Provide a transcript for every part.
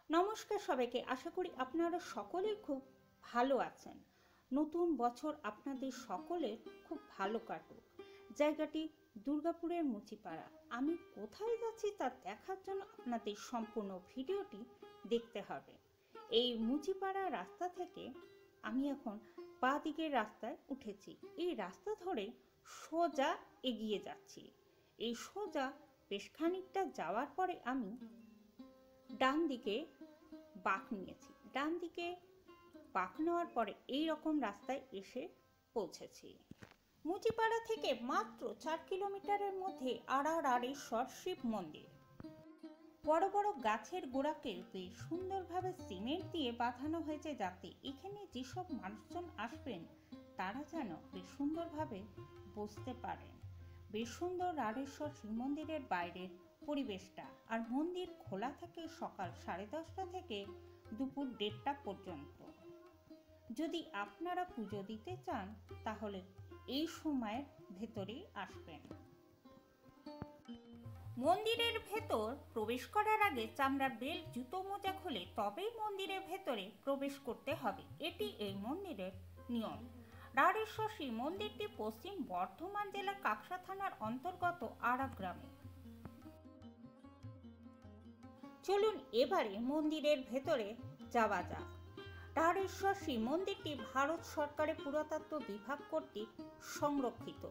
নমস্কার সবাইকে, আশা করি আপনারা সকলেই খুব ভালো আছেন। নতুন বছর আপনাদের সকলের খুব ভালো কাটুক। জায়গাটি দুর্গাপুরের মুচিপাড়া। আমি কোথায় যাচ্ছি তা দেখার জন্য আপনাদের সম্পূর্ণ ভিডিওটি দেখতে হবে। এই মুচিপাড়া রাস্তা থেকে আমি এখন বাঁ দিকের রাস্তায় উঠেছি। এই রাস্তা ধরে সোজা এগিয়ে যাচ্ছি। এই সোজা বেশ খানিকটা যাওয়ার পরে আমি ডান দিকে বাঁক নিয়েছি। ডান দিকে বাঁক নেওয়ার পরে এই রকম রাস্তায় এসে পৌঁছেছি। মুচিপাড়া থেকে মাত্র 4 কিলোমিটারের মধ্যে আড়াআড়েশ্বর শিব মন্দির। বড় বড় গাছের গোড়াকে বেশ সুন্দরভাবে সিমেন্ট দিয়ে বাঁধানো হয়েছে, যাতে এখানে যেসব মানুষজন আসবেন তারা যেন বেশ সুন্দরভাবে বসতে পারেন। বেশ সুন্দর আড়েশ্বর শিব মন্দিরের বাইরের পরিবেশটা। আর মন্দির খোলা থাকে সকাল 10:30টা থেকে দুপুর 1:30টা পর্যন্ত। যদি আপনারা পুজো দিতে চান তাহলে এই সময়ের ভেতরেই আসবেন। মন্দিরের ভেতর প্রবেশ করার আগে চামড়ার বেল্ট, জুতো, মোজা খুলে তবেই মন্দিরের ভেতরে প্রবেশ করতে হবে। এটি এই মন্দিরের নিয়ম। আড়েশ্বর শিব মন্দিরটি পশ্চিম বর্ধমান জেলার কাকসা থানার অন্তর্গত আড়া গ্রামে। চলুন এবারে মন্দিরের ভেতরে যাওয়া যাক। আড়েশ্বর শিব মন্দিরটি ভারত সরকারের পুরাতত্ত্ব বিভাগ কর্তৃক সংরক্ষিত।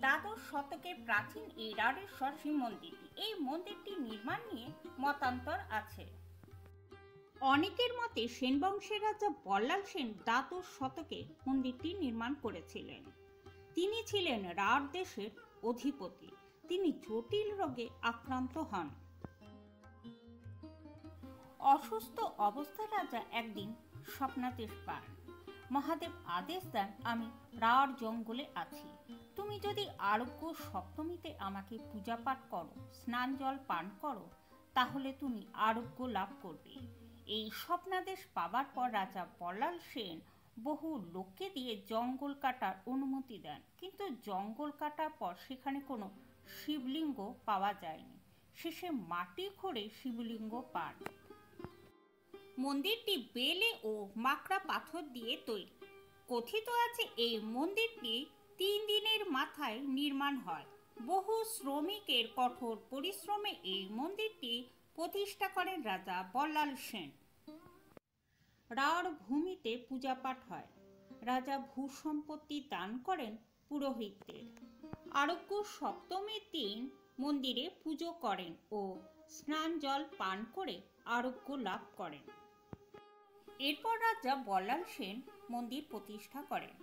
দ্বাদশ শতকের প্রাচীন এই আড়েশ্বর শিব মন্দিরটি। এই মন্দিরটি নির্মাণ নিয়ে মতান্তর আছে। অনেকের মতে সেন বংশের রাজা বল্লাল সেন দ্বাদশ শতকে মন্দিরটি নির্মাণ করেছিলেন। তিনি ছিলেন রাঢ় দেশের অধিপতি। তিনি জটিল রোগে আক্রান্ত হন। অসুস্থ অবস্থায় রাজা একদিন স্বপ্নাদেশ পান। মহাদেব আদেশ দেন, আমি রাঢ় জঙ্গলে আছি। তুমি যদি আরোগ্য সপ্তমীতে আমাকে পূজা পাঠ করো, স্নান জল পান করো, তাহলে তুমি আরোগ্য লাভ করবে। এই স্বপ্নাদেশ পাবার পর রাজা বল্লাল সেন বহু লোককে দিয়ে জঙ্গল কাটার অনুমতি দেন, কিন্তু জঙ্গল কাটার পর সেখানে কোনো শিবলিঙ্গ পাওয়া যায়নি। শেষে মাটি খুঁড়ে শিবলিঙ্গ পান। মন্দিরটি বেলে ও মাকড়া পাথর দিয়ে তৈরি। কথিত আছে এই মন্দিরটি 3 দিনের মাথায় নির্মাণ হয়। বহু শ্রমিকের কঠোর পরিশ্রমে এই মন্দিরটি প্রতিষ্ঠা করেন রাজা বল্লাল সেন। রাঢ় ভূমিতে পূজা পাঠ হয়। রাজা ভূ সম্পত্তি দান করেন পুরোহিতদের। আরোগ্য সপ্তমীর দিন মন্দিরে পুজো করেন ও স্নান জল পান করে আরোগ্য লাভ করেন। এরপর রাজা বল্লাল সেন মন্দির প্রতিষ্ঠা করেন।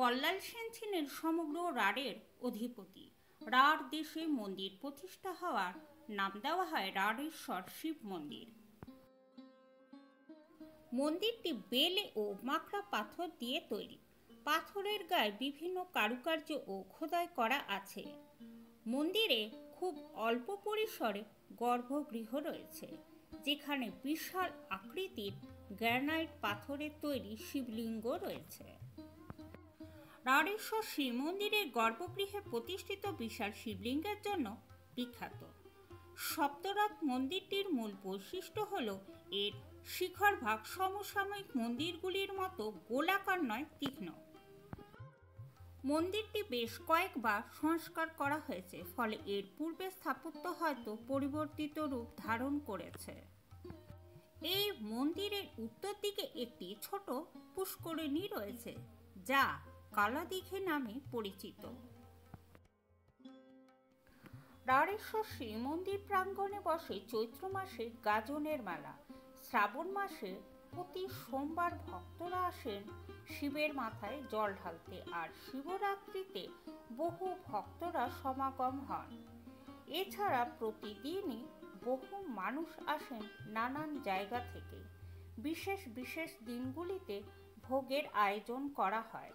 বল্লাল সেন ছিলেন সমগ্র রাঢ়ের অধিপতি। রাঢ় দেশে মন্দির প্রতিষ্ঠা হওয়ার নাম দেওয়া হয় আড়েশ্বর শিব মন্দির। মন্দিরটি বেলে ও মাকড়া পাথর দিয়ে তৈরি। পাথরের গায়ে বিভিন্ন কারুকার্য ও খোদাই করা আছে। মন্দিরে খুব অল্প পরিসরে গর্ভগৃহ রয়েছে, যেখানে বিশাল আকৃতির গ্রানাইট পাথরের তৈরি শিবলিঙ্গ রয়েছে। আড়েশ্বর শিব মন্দিরের গর্ভগৃহে প্রতিষ্ঠিত বিশাল শিবলিঙ্গের জন্য বিখ্যাত। সপ্তরথ মন্দিরটির মূল বৈশিষ্ট্য হল এর শিখরভাগ সমসাময়িক মন্দিরগুলির মতো গোলাকার নয়, তীক্ষ্ণ। মন্দিরটি বেশ কয়েকবার সংস্কার করা হয়েছে, ফলে এর পূর্বের স্থাপত্য হয়তো পরিবর্তিত রূপ ধারণ করেছে। এই মন্দিরের উত্তর দিকে একটি ছোট পুষ্করিণী রয়েছে, যা কালাদিঘি নামে পরিচিত। আড়েশ্বর শিব মন্দির প্রাঙ্গণে বসে চৈত্র মাসে গাজনের মেলা। শ্রাবণ মাসে প্রতি সোমবার ভক্তরা আসেন শিবের মাথায় জল ঢালতে, আর শিবরাত্রিতে বহু ভক্তরা সমাগম হন। এছাড়া প্রতিদিনই বহু মানুষ আসেন নানান জায়গা থেকে। বিশেষ বিশেষ দিনগুলিতে ভোগের আয়োজন করা হয়।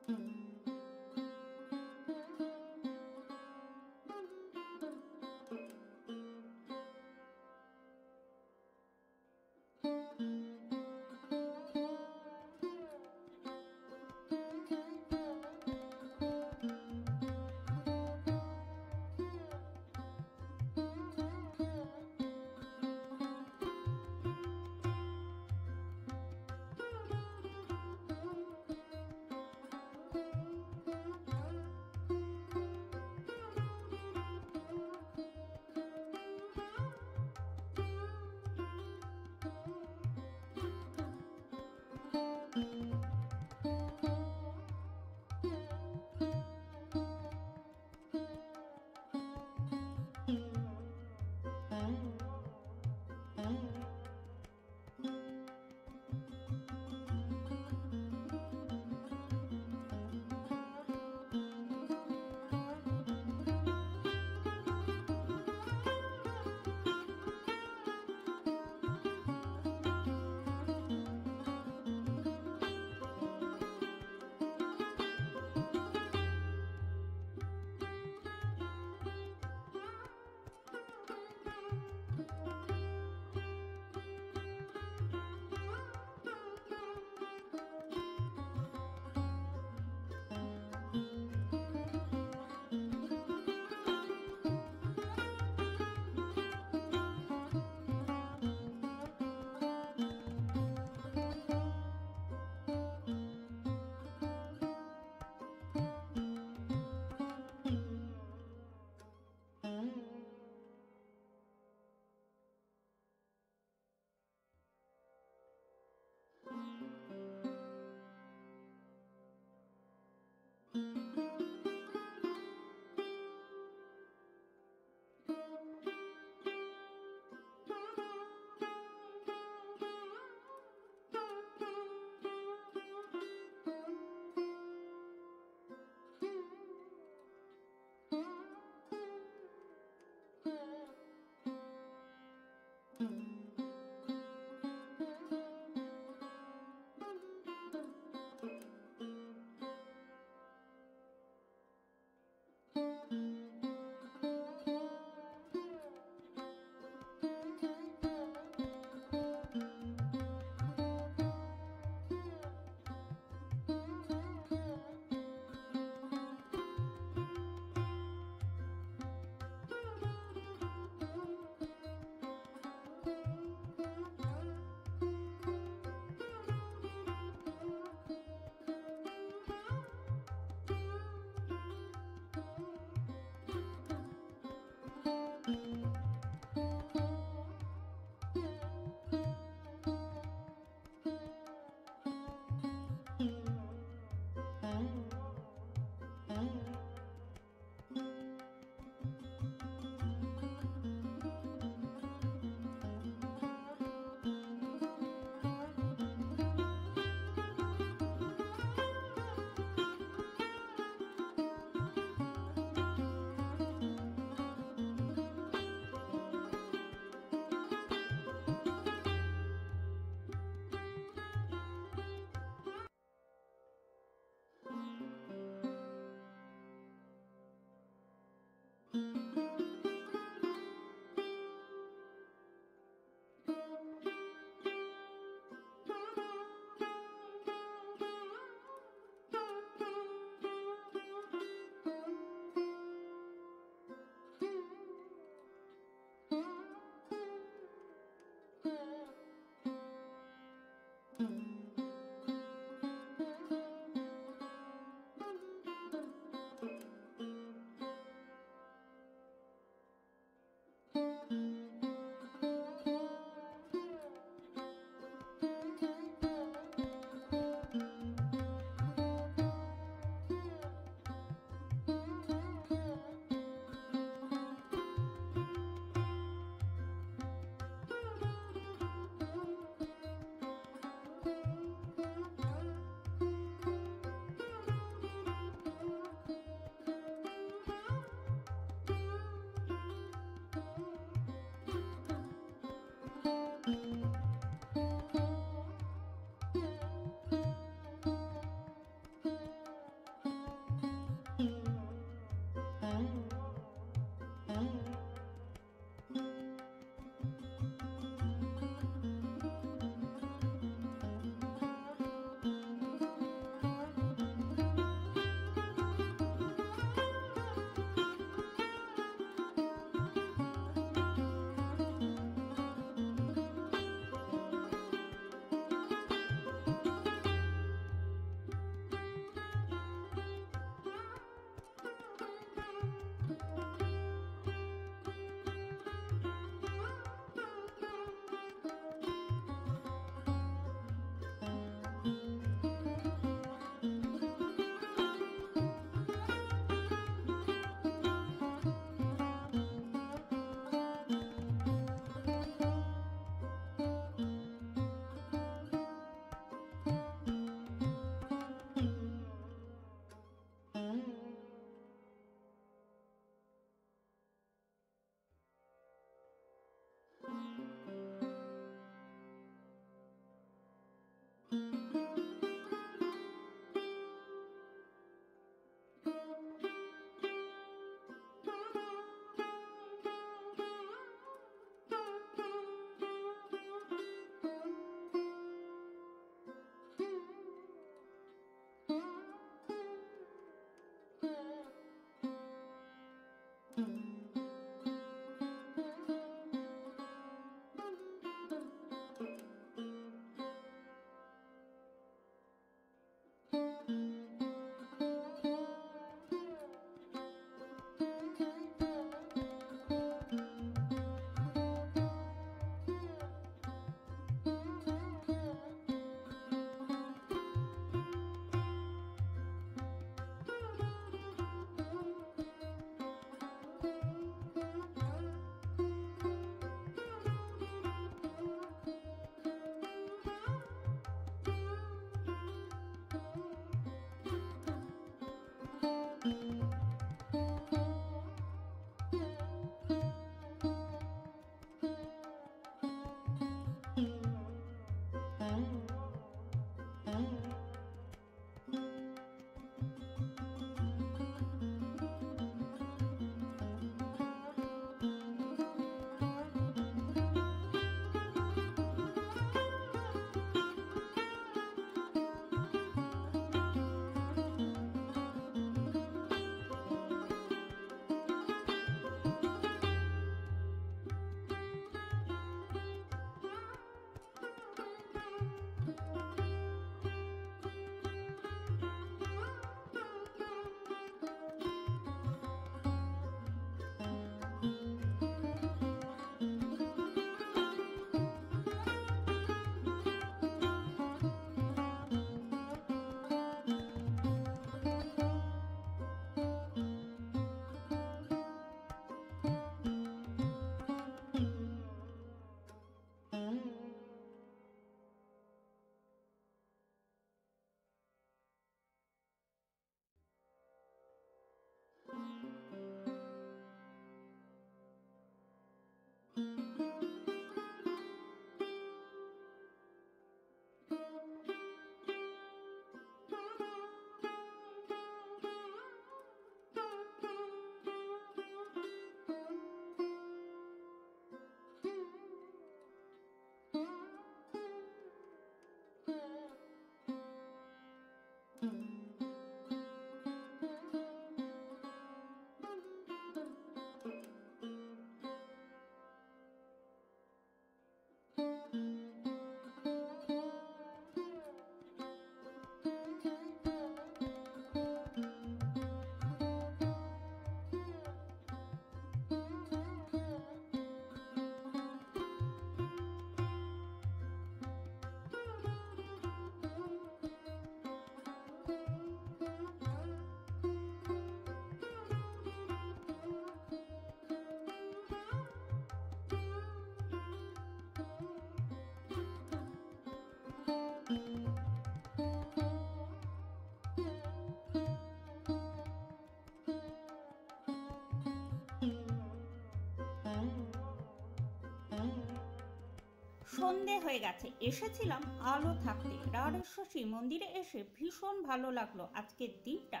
সন্ধে হয়ে গেছে, এসেছিলাম আলো থাকতে। রাঢ়েশ্বরী মন্দিরে এসে ভীষণ ভালো লাগলো। আজকের দিনটা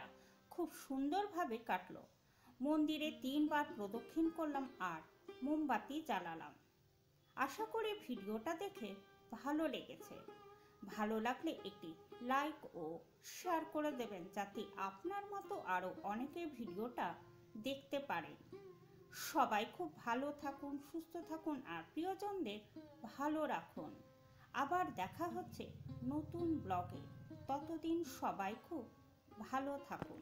খুব সুন্দরভাবে কাটলো। মন্দিরে 3 বার প্রদক্ষিণ করলাম আর মোমবাতি জ্বালালাম। আশা করি ভিডিওটা দেখে ভালো লেগেছে। ভালো লাগলে একটি লাইক ও শেয়ার করে দেবেন, যাতে আপনার মতো আরও অনেকে ভিডিওটা দেখতে পারেন। সবাই খুব ভালো থাকুন, সুস্থ থাকুন আর প্রিয়জনদের ভালো রাখুন। আবার দেখা হচ্ছে নতুন ব্লগে। ততদিন সবাই খুব ভালো থাকুন।